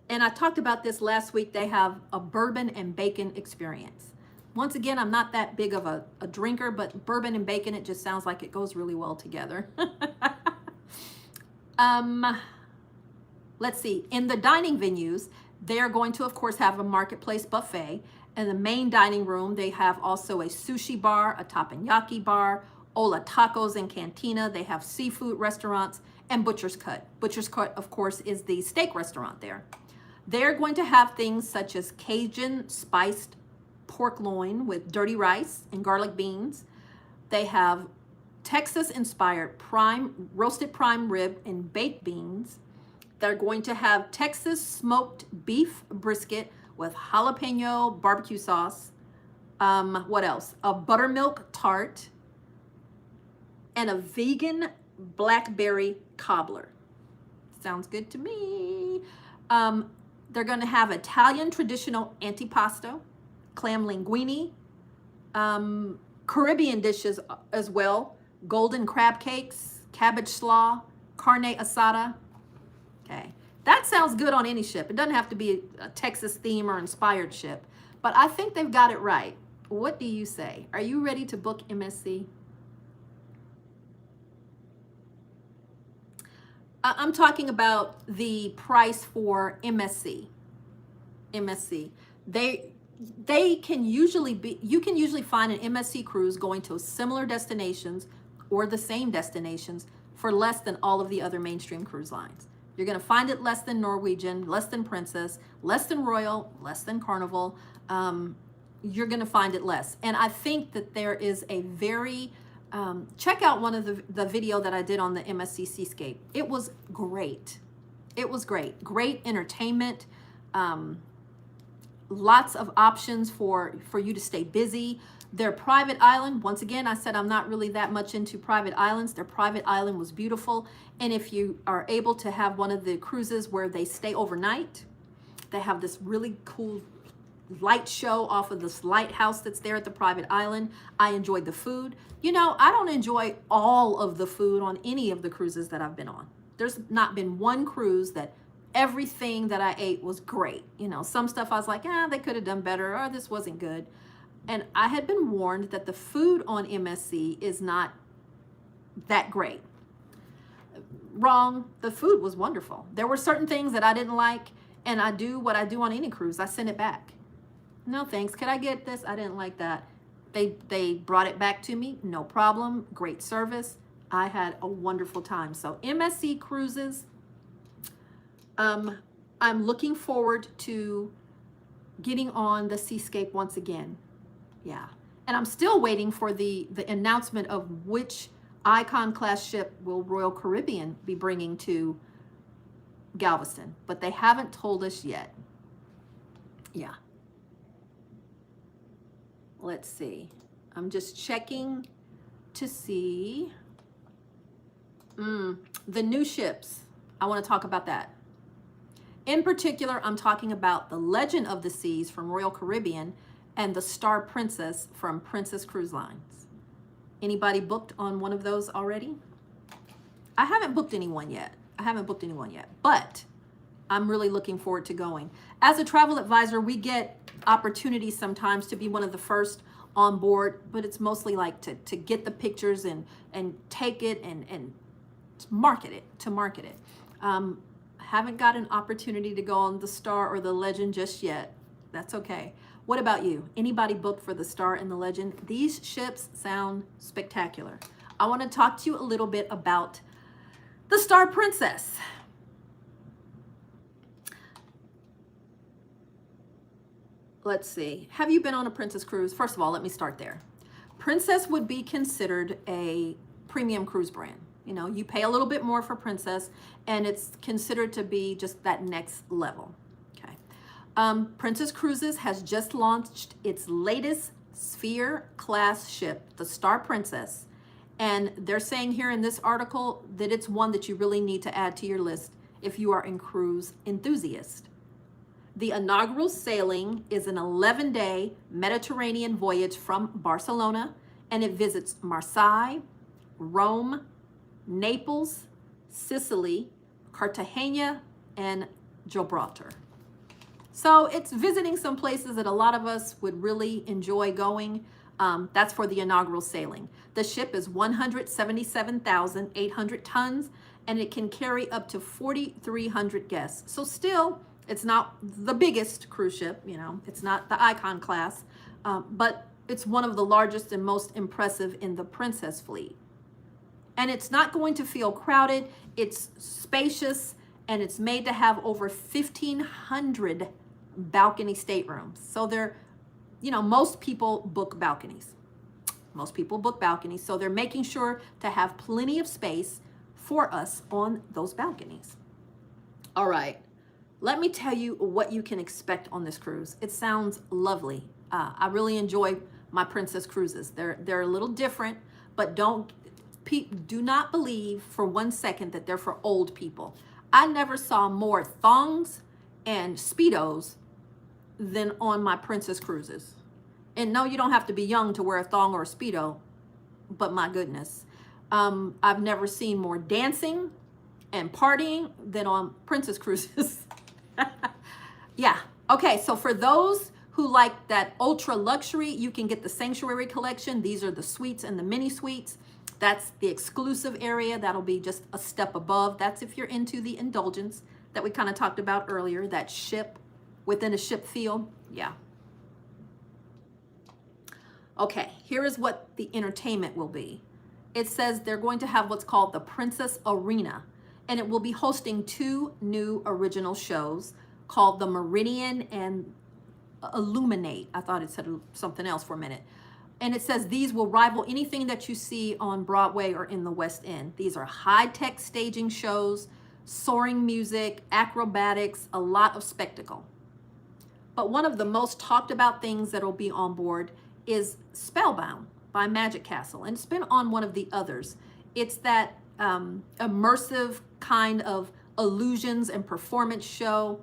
And I talked about this last week. They have a bourbon and bacon experience. Once again, I'm not that big of a drinker, but bourbon and bacon, it just sounds like it goes really well together. Let's see. In the dining venues, they are going to, of course, have a marketplace buffet. In the main dining room, they have also a sushi bar, a teppanyaki bar, Ola Tacos and Cantina. They have seafood restaurants and Butcher's Cut. Butcher's Cut, of course, is the steak restaurant there. They're going to have things such as Cajun spiced pork loin with dirty rice and garlic beans. They have Texas-inspired roasted prime rib and baked beans. They're going to have Texas smoked beef brisket with jalapeno barbecue sauce. What else? A buttermilk tart and a vegan blackberry cobbler. Sounds good to me. They're going to have Italian traditional antipasto, clam linguine, Caribbean dishes as well, golden crab cakes, cabbage slaw, carne asada. Okay, that sounds good on any ship. It doesn't have to be a Texas theme or inspired ship, but I think they've got it right. What do you say? Are you ready to book MSC? I'm talking about the price for MSC. MSC. They can usually be, you can usually find an MSC cruise going to similar destinations or the same destinations for less than all of the other mainstream cruise lines. You're going to find it less than Norwegian, less than Princess, less than Royal, less than Carnival. You're going to find it less. And I think that there is a very, check out one of the video that I did on the MSC Seascape. It was great. It was great. Great entertainment. Lots of options for you to stay busy. Their private island, once again, I said I'm not really that much into private islands. Their private island was beautiful. And if you are able to have one of the cruises where they stay overnight, they have this really cool light show off of this lighthouse that's there at the private island. I enjoyed the food. You know, I don't enjoy all of the food on any of the cruises that I've been on. There's not been one cruise that everything that I ate was great. You know, some stuff I was like, they could have done better, or this wasn't good. And I had been warned that the food on MSC is not that great. Wrong. The food was wonderful. There were certain things that I didn't like, and I do what I do on any cruise. I send it back. No thanks. Could I get this? I didn't like that. They brought it back to me. No problem. Great service. I had a wonderful time. So MSC Cruises, I'm looking forward to getting on the Seascape once again. Yeah. And I'm still waiting for the announcement of which Icon class ship will Royal Caribbean be bringing to Galveston, but they haven't told us yet. Yeah. Let's see. I'm just checking to see the new ships. I want to talk about that. In particular, I'm talking about the Legend of the Seas from Royal Caribbean and the Star Princess from Princess Cruise Lines. Anybody booked on one of those already? I haven't booked anyone yet. But I'm really looking forward to going. As a travel advisor, we get opportunities sometimes to be one of the first on board, but it's mostly like to get the pictures and take it and market it. Haven't got an opportunity to go on the Star or the Legend just yet. That's okay. What about you? Anybody booked for the Star and the Legend? These ships sound spectacular. I want to talk to you a little bit about the Star Princess. Let's see. Have you been on a Princess cruise? First of all, let me start there. Princess would be considered a premium cruise brand. You know, you pay a little bit more for Princess, and it's considered to be just that next level. Okay. Princess Cruises has just launched its latest Sphere class ship, the Star Princess, and they're saying here in this article that it's one that you really need to add to your list if you are a cruise enthusiast. The inaugural sailing is an 11-day Mediterranean voyage from Barcelona, and it visits Marseille, Rome, Naples, Sicily, Cartagena, and Gibraltar. So it's visiting some places that a lot of us would really enjoy going. That's for the inaugural sailing. The ship is 177,800 tons, and it can carry up to 4,300 guests. So still, it's not the biggest cruise ship, you know, it's not the Icon class, but it's one of the largest and most impressive in the Princess fleet. And it's not going to feel crowded. It's spacious, and it's made to have over 1,500 balcony staterooms. So they're, you know, most people book balconies. Most people book balconies. So they're making sure to have plenty of space for us on those balconies. All right. Let me tell you what you can expect on this cruise. It sounds lovely. I really enjoy my Princess cruises. They're a little different, but do not believe for 1 second that they're for old people. I never saw more thongs and Speedos than on my Princess cruises. And no, you don't have to be young to wear a thong or a Speedo, but my goodness. I've never seen more dancing and partying than on Princess cruises. Yeah. Okay. So for those who like that ultra luxury, you can get the Sanctuary collection. These are the suites and the mini suites. That's the exclusive area. That'll be just a step above. That's if you're into the indulgence that we kind of talked about earlier, that ship within a ship feel. Yeah. Okay. Here is what the entertainment will be. It says they're going to have what's called the Princess Arena, and it will be hosting 2 new original shows called The Meridian and Illuminate. I thought it said something else for a minute. And it says these will rival anything that you see on Broadway or in the West End. These are high-tech staging shows, soaring music, acrobatics, a lot of spectacle. But one of the most talked about things that will be on board is Spellbound by Magic Castle. And it's been on one of the others. It's that immersive kind of illusions and performance show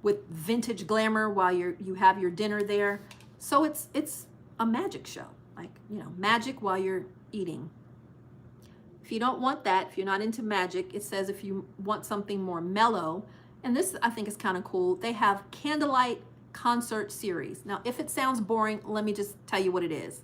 with vintage glamour while you have your dinner there. So it's a magic show, like, you know, magic while you're eating. If you don't want that, if you're not into magic, it says if you want something more mellow, and this I think is kind of cool, they have candlelight concert series. Now, if it sounds boring, let me just tell you what it is.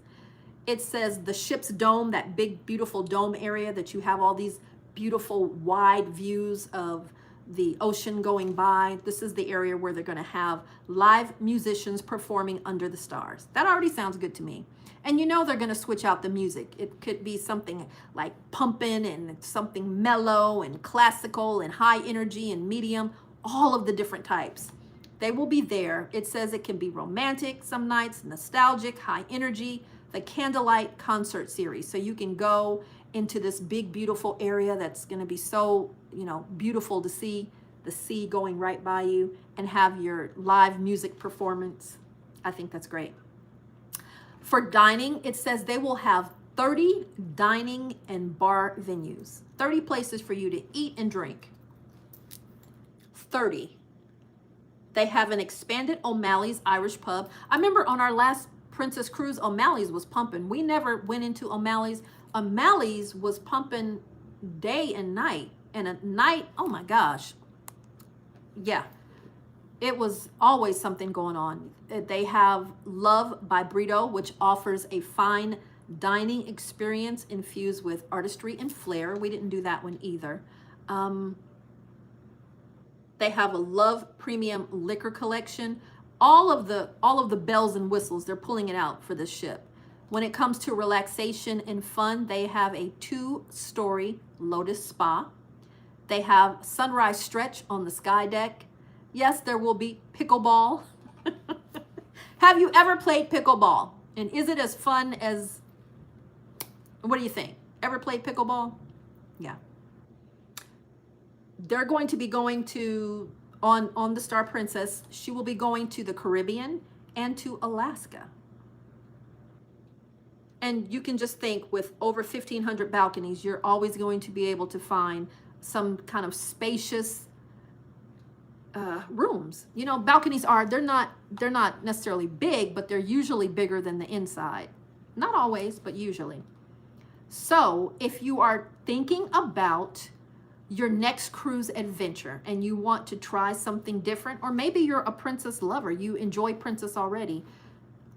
It says the ship's dome, that big, beautiful dome area that you have all these beautiful wide views of the ocean going by. This is the area where they're going to have live musicians performing under the stars. That already sounds good to me. And you know they're going to switch out the music. It could be something like pumping and something mellow and classical and high energy and medium, all of the different types. They will be there. It says it can be romantic some nights, nostalgic, high energy, the candlelight concert series. So you can go into this big, beautiful area that's going to be so, you know, beautiful to see the sea going right by you and have your live music performance. I think that's great. For dining, it says they will have 30 dining and bar venues, 30 places for you to eat and drink. 30. They have an expanded O'Malley's Irish pub. I remember on our last Princess Cruise, O'Malley's was pumping. We never went into O'Malley's. O'Malley's was pumping day and night. And at night, oh my gosh. Yeah. It was always something going on. They have Love by Brito, which offers a fine dining experience infused with artistry and flair. We didn't do that one either. They have a Love Premium Liquor Collection. All of the bells and whistles, they're pulling it out for this ship. When it comes to relaxation and fun, they have a 2-story Lotus Spa. They have Sunrise Stretch on the sky deck. Yes, there will be pickleball. Have you ever played pickleball? And is it as fun as, what do you think? Ever played pickleball? Yeah. They're going to be going to, on the Star Princess, she will be going to the Caribbean and to Alaska. And you can just think with over 1,500 balconies, you're always going to be able to find some kind of spacious rooms. You know, balconies are, they're not necessarily big, but they're usually bigger than the inside. Not always, but usually. So if you are thinking about your next cruise adventure and you want to try something different, or maybe you're a princess lover, you enjoy princess already,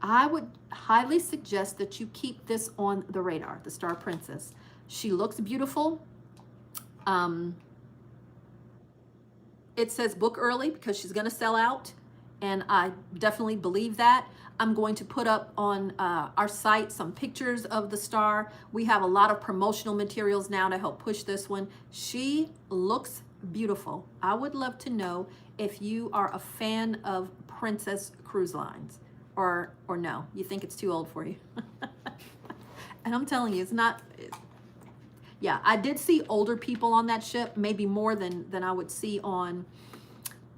I would highly suggest that you keep this on the radar, the Star Princess. She looks beautiful. It says book early because she's going to sell out, and I definitely believe that. I'm going to put up on our site some pictures of the Star. We have a lot of promotional materials now to help push this one. She looks beautiful. I would love to know if you are a fan of Princess Cruise Lines, or no, you think it's too old for you. And I'm telling you, it's not. Yeah, I did see older people on that ship, maybe more than I would see on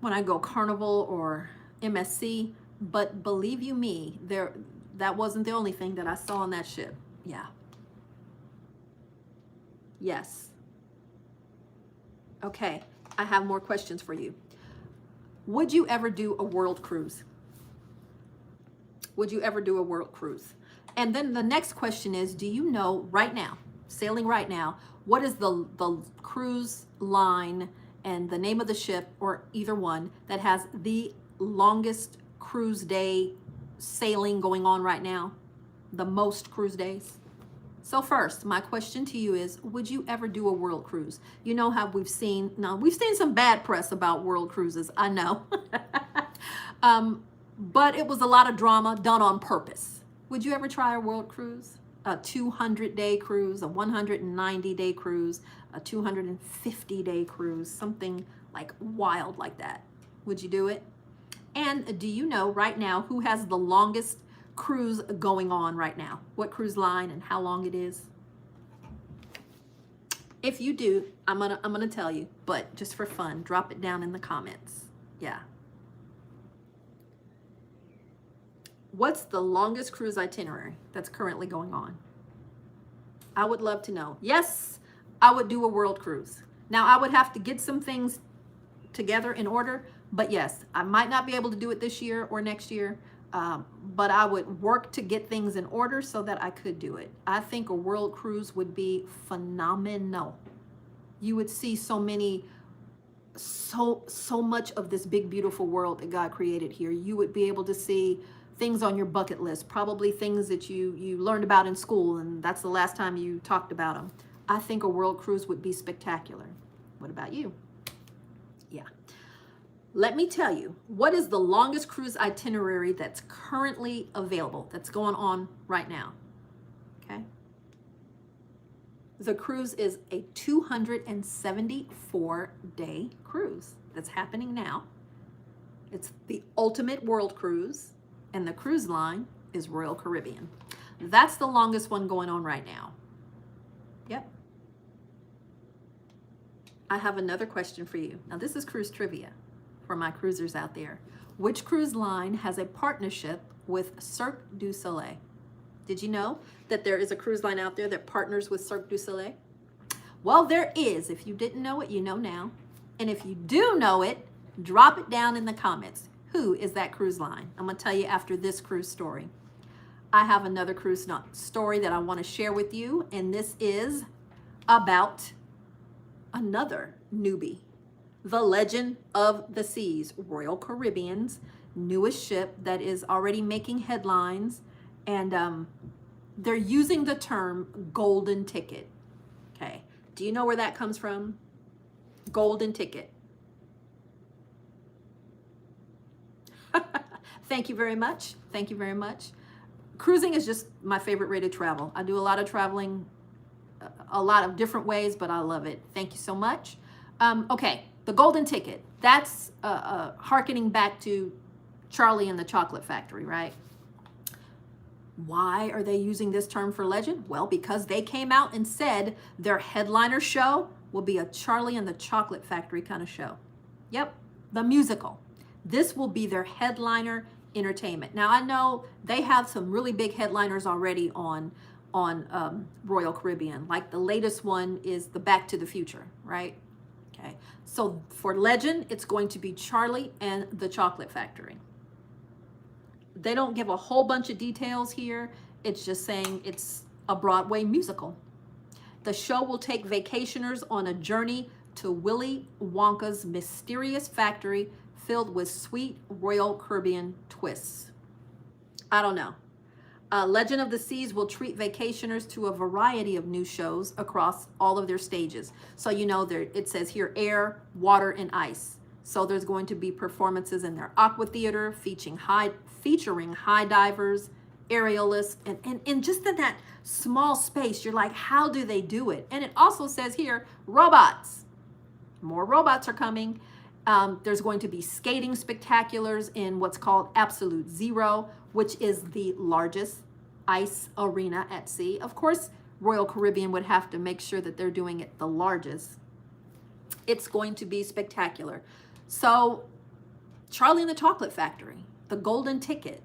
when I go Carnival or MSC. But believe you me, that wasn't the only thing that I saw on that ship. Yeah. Yes. Okay, I have more questions for you. Would you ever do a world cruise? Would you ever do a world cruise? And then the next question is, do you know right now, sailing right now, what is the cruise line and the name of the ship, or either one, that has the longest cruise day sailing going on right now? The most cruise days? So first, my question to you is, would you ever do a world cruise? You know how we've seen some bad press about world cruises, I know. But it was a lot of drama done on purpose. Would you ever try a world cruise? A 200-day cruise, a 190-day cruise, a 250-day cruise, something like wild like that. Would you do it? And do you know right now who has the longest cruise going on right now? What cruise line and how long it is? If you do, I'm gonna tell you, but just for fun, drop it down in the comments. Yeah. What's the longest cruise itinerary that's currently going on? I would love to know. Yes, I would do a world cruise. Now, I would have to get some things together in order, but yes, I might not be able to do it this year or next year, but I would work to get things in order so that I could do it. I think a world cruise would be phenomenal. You would see so much of this big, beautiful world that God created here. You would be able to see things on your bucket list, probably things that you learned about in school, and that's the last time you talked about them. I think a world cruise would be spectacular. What about you? Yeah. Let me tell you, what is the longest cruise itinerary that's currently available, that's going on right now? Okay. The cruise is a 274-day cruise that's happening now. It's the ultimate world cruise, and the cruise line is Royal Caribbean. That's the longest one going on right now. Yep. I have another question for you. Now, this is cruise trivia for my cruisers out there. Which cruise line has a partnership with Cirque du Soleil? Did you know that there is a cruise line out there that partners with Cirque du Soleil? Well, there is. If you didn't know it, you know now. And if you do know it, drop it down in the comments. Who is that cruise line? I'm going to tell you after this cruise story. I have another cruise story that I want to share with you, and this is about another newbie. The Legend of the Seas, Royal Caribbean's newest ship that is already making headlines, and they're using the term golden ticket. Okay, do you know where that comes from? Golden ticket. Thank you very much. Thank you very much. Cruising is just my favorite way to travel. I do a lot of traveling, a lot of different ways, but I love it. Thank you so much. Okay, the golden ticket. That's hearkening back to Charlie and the Chocolate Factory, right? Why are they using this term for legend? Well, because they came out and said their headliner show will be a Charlie and the Chocolate Factory kind of show. Yep, the musical. This will be their headliner entertainment. Now, I know they have some really big headliners already on Royal Caribbean. Like the latest one is the Back to the Future, right? Okay, so for Legend, it's going to be Charlie and the Chocolate Factory. They don't give a whole bunch of details here. It's just saying it's a Broadway musical. The show will take vacationers on a journey to Willy Wonka's mysterious factory filled with sweet Royal Caribbean twists. I don't know. Legend of the Seas will treat vacationers to a variety of new shows across all of their stages. So you know, there it says here air, water, and ice. So there's going to be performances in their aqua theater featuring high divers, aerialists, and just in that small space, you're like, how do they do it? And it also says here, robots. More robots are coming. There's going to be skating spectaculars in what's called Absolute Zero, which is the largest ice arena at sea. Of course, Royal Caribbean would have to make sure that they're doing it the largest. It's going to be spectacular. So, Charlie and the Chocolate Factory, the Golden Ticket.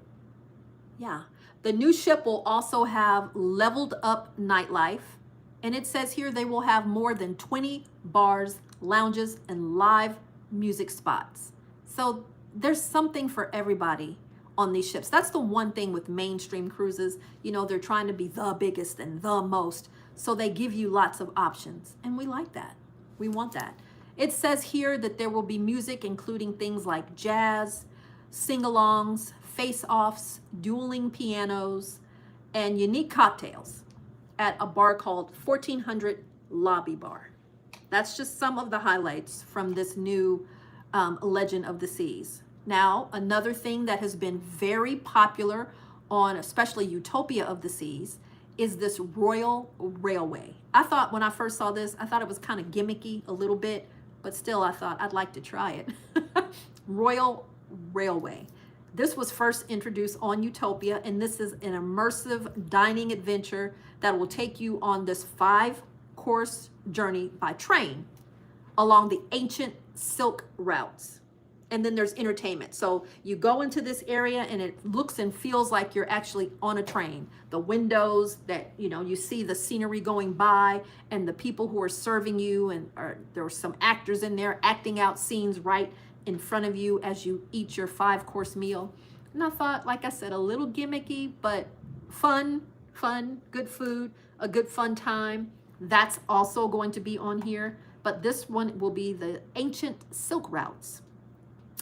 Yeah. The new ship will also have leveled up nightlife. And it says here they will have more than 20 bars, lounges, and live music spots. So there's something for everybody on these ships. That's the one thing with mainstream cruises. You know, they're trying to be the biggest and the most. So they give you lots of options. And we like that. We want that. It says here that there will be music, including things like jazz, sing-alongs, face-offs, dueling pianos, and unique cocktails at a bar called 1400 Lobby Bar. That's just some of the highlights from this new Legend of the Seas. Now, another thing that has been very popular on especially Utopia of the Seas is this Royal Railway. I thought when I first saw this, I thought it was kind of gimmicky a little bit, but still I thought I'd like to try it. Royal Railway. This was first introduced on Utopia, and this is an immersive dining adventure that will take you on this 5-course journey by train along the ancient silk routes. And then there's entertainment. So you go into this area and it looks and feels like you're actually on a train. The windows that, you know, you see the scenery going by and the people who are serving you, and there were some actors in there acting out scenes right in front of you as you eat your 5-course meal. And I thought, like I said, a little gimmicky, but fun, good food, a good fun time. That's also going to be on here. But this one will be the ancient silk routes.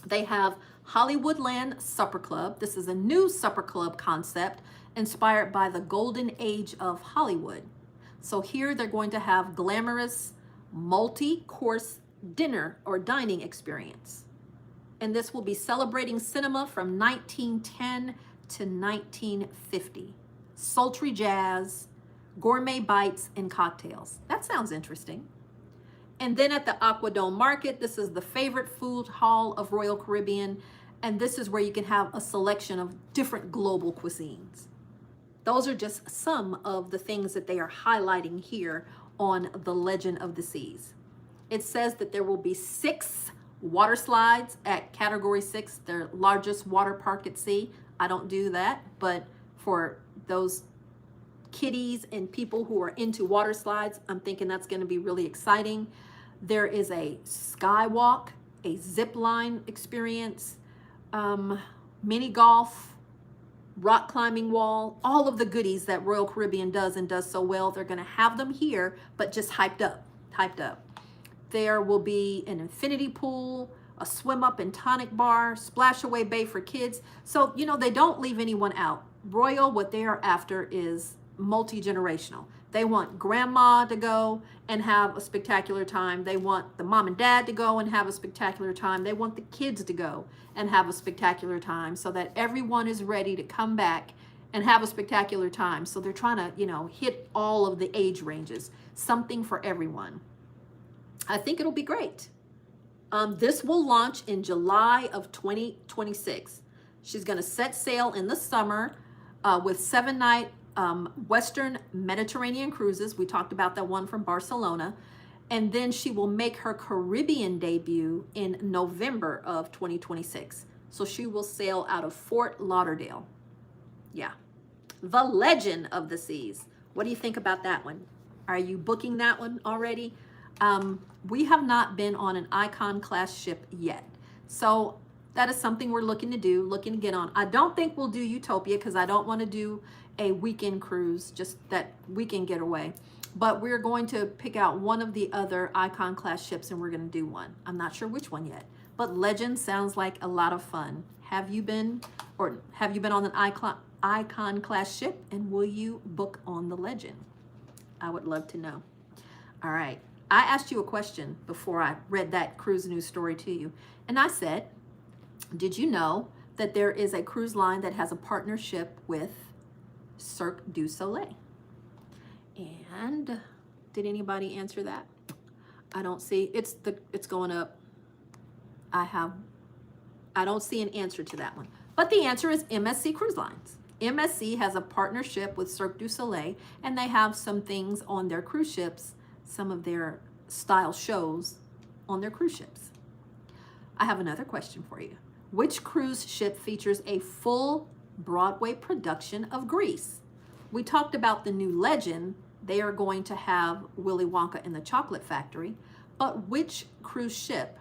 They have Hollywoodland Supper Club. This is a new supper club concept inspired by the golden age of Hollywood. So here they're going to have glamorous multi-course dinner or dining experience. And this will be celebrating cinema from 1910 to 1950. Sultry jazz, gourmet bites, and cocktails. That sounds interesting. And then at the Aquadome Market, this is the favorite food hall of Royal Caribbean. And this is where you can have a selection of different global cuisines. Those are just some of the things that they are highlighting here on the Legend of the Seas. It says that there will be 6 water slides at Category 6, their largest water park at sea. I don't do that, but for those kiddies and people who are into water slides, I'm thinking that's going to be really exciting. There is a skywalk, a zip line experience, mini golf, rock climbing wall, all of the goodies that Royal Caribbean does and does so well. They're going to have them here, but just hyped up. There will be an infinity pool, a swim up and tonic bar, splash away bay for kids. So, you know, they don't leave anyone out. Royal, what they are after is multi-generational. They want grandma to go and have a spectacular time. They want the mom and dad to go and have a spectacular time. They want the kids to go and have a spectacular time so that everyone is ready to come back and have a spectacular time. So they're trying to, you know, hit all of the age ranges, something for everyone. I think it'll be great. This will launch in July of 2026. She's going to set sail in the summer with 7-night Western Mediterranean cruises. We talked about that one from Barcelona. And then she will make her Caribbean debut in November of 2026. So she will sail out of Fort Lauderdale. Yeah. The Legend of the Seas. What do you think about that one? Are you booking that one already? We have not been on an Icon class ship yet. So that is something we're looking to do, looking to get on. I don't think we'll do Utopia because I don't want to do a weekend cruise, just that weekend getaway. But we're going to pick out one of the other Icon class ships and we're going to do one. I'm not sure which one yet, but Legend sounds like a lot of fun. Have you been on an Icon class ship, and will you book on the Legend? I would love to know. All right. I asked you a question before I read that cruise news story to you. And I said, did you know that there is a cruise line that has a partnership with Cirque du Soleil? And did anybody answer that? I don't see, it's going up. I don't see an answer to that one. But the answer is MSC Cruise Lines. MSC has a partnership with Cirque du Soleil, and they have some things on their cruise ships, some of their style shows on their cruise ships. I have another question for you. Which cruise ship features a full Broadway production of Grease? We talked about the new Legend. They are going to have Willy Wonka and the Chocolate Factory, but which cruise ship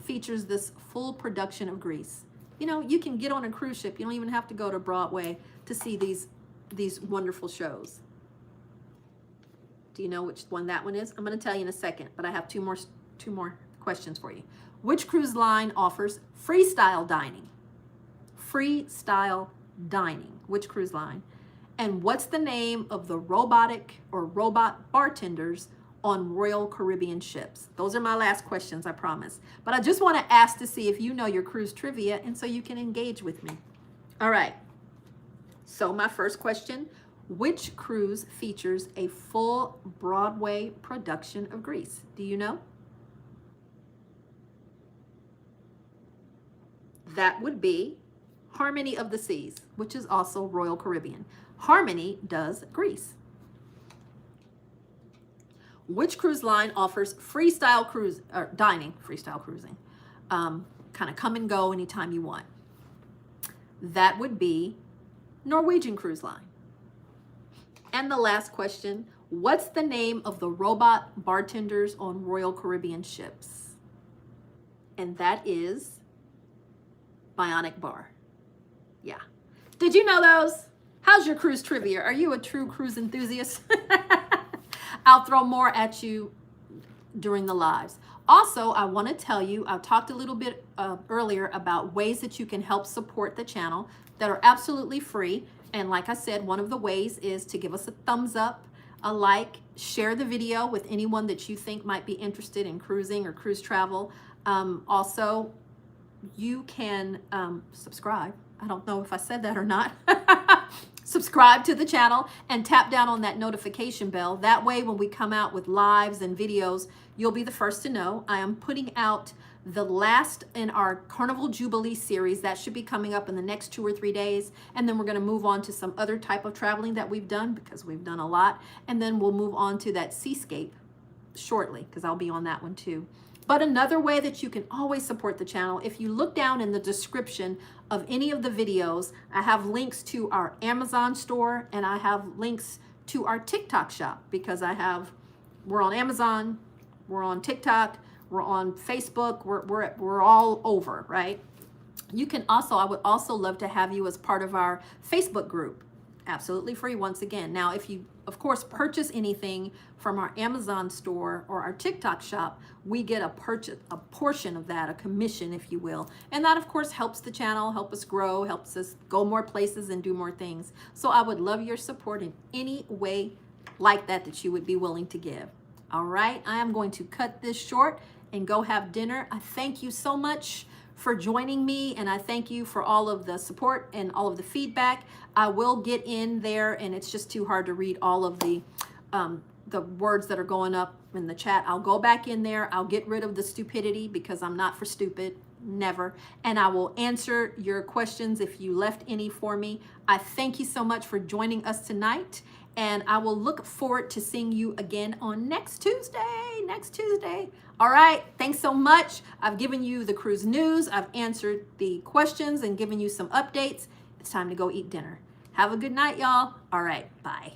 features this full production of Grease? You know, you can get on a cruise ship. You don't even have to go to Broadway to see these wonderful shows. Do you know which one that one is? I'm going to tell you in a second, but I have two more questions for you. Which cruise line offers freestyle dining? Freestyle dining. Which cruise line? And what's the name of the robot bartenders on Royal Caribbean ships? Those are my last questions, I promise. But I just want to ask to see if you know your cruise trivia, and so you can engage with me. All right. So my first question, which cruise features a full Broadway production of Grease? Do you know? That would be Harmony of the Seas, which is also Royal Caribbean. Harmony does Grease. Which cruise line offers freestyle cruise or dining, freestyle cruising, kind of come and go anytime you want? That would be Norwegian Cruise Line. And the last question, what's the name of the robot bartenders on Royal Caribbean ships? And that is Bionic Bar. Yeah. Did you know those? How's your cruise trivia? Are you a true cruise enthusiast? I'll throw more at you during the lives. Also, I want to tell you, I talked a little bit earlier about ways that you can help support the channel that are absolutely free. And like I said, one of the ways is to give us a thumbs up, a like, share the video with anyone that you think might be interested in cruising or cruise travel. Also, you can subscribe. I don't know if I said that or not. Subscribe to the channel and tap down on that notification bell. That way, when we come out with lives and videos, you'll be the first to know. I am putting out the last in our Carnival Jubilee series. That should be coming up in the next 2 or 3 days. And then we're going to move on to some other type of traveling that we've done, because we've done a lot. And then we'll move on to that seascape shortly, because I'll be on that one too. But another way that you can always support the channel, if you look down in the description of any of the videos, I have links to our Amazon store, and I have links to our TikTok shop, because we're on Amazon, we're on TikTok, we're on Facebook, we're all over, right? You can also, I would also love to have you as part of our Facebook group. Absolutely free once again. Now, if you, of course, purchase anything from our Amazon store or our TikTok shop, we get a portion of that, a commission, if you will. And that, of course, helps the channel, help us grow, helps us go more places and do more things. So I would love your support in any way like that you would be willing to give. All right, I am going to cut this short and go have dinner. I thank you so much for joining me, and I thank you for all of the support and all of the feedback. I will get in there, and it's just too hard to read all of the words that are going up in the chat. I'll go back in there. I'll get rid of the stupidity, because I'm not for stupid, never. And I will answer your questions if you left any for me. I thank you so much for joining us tonight, and I will look forward to seeing you again on next Tuesday. All right, thanks so much. I've given you the cruise news. I've answered the questions and given you some updates. It's time to go eat dinner. Have a good night, y'all. All right, bye.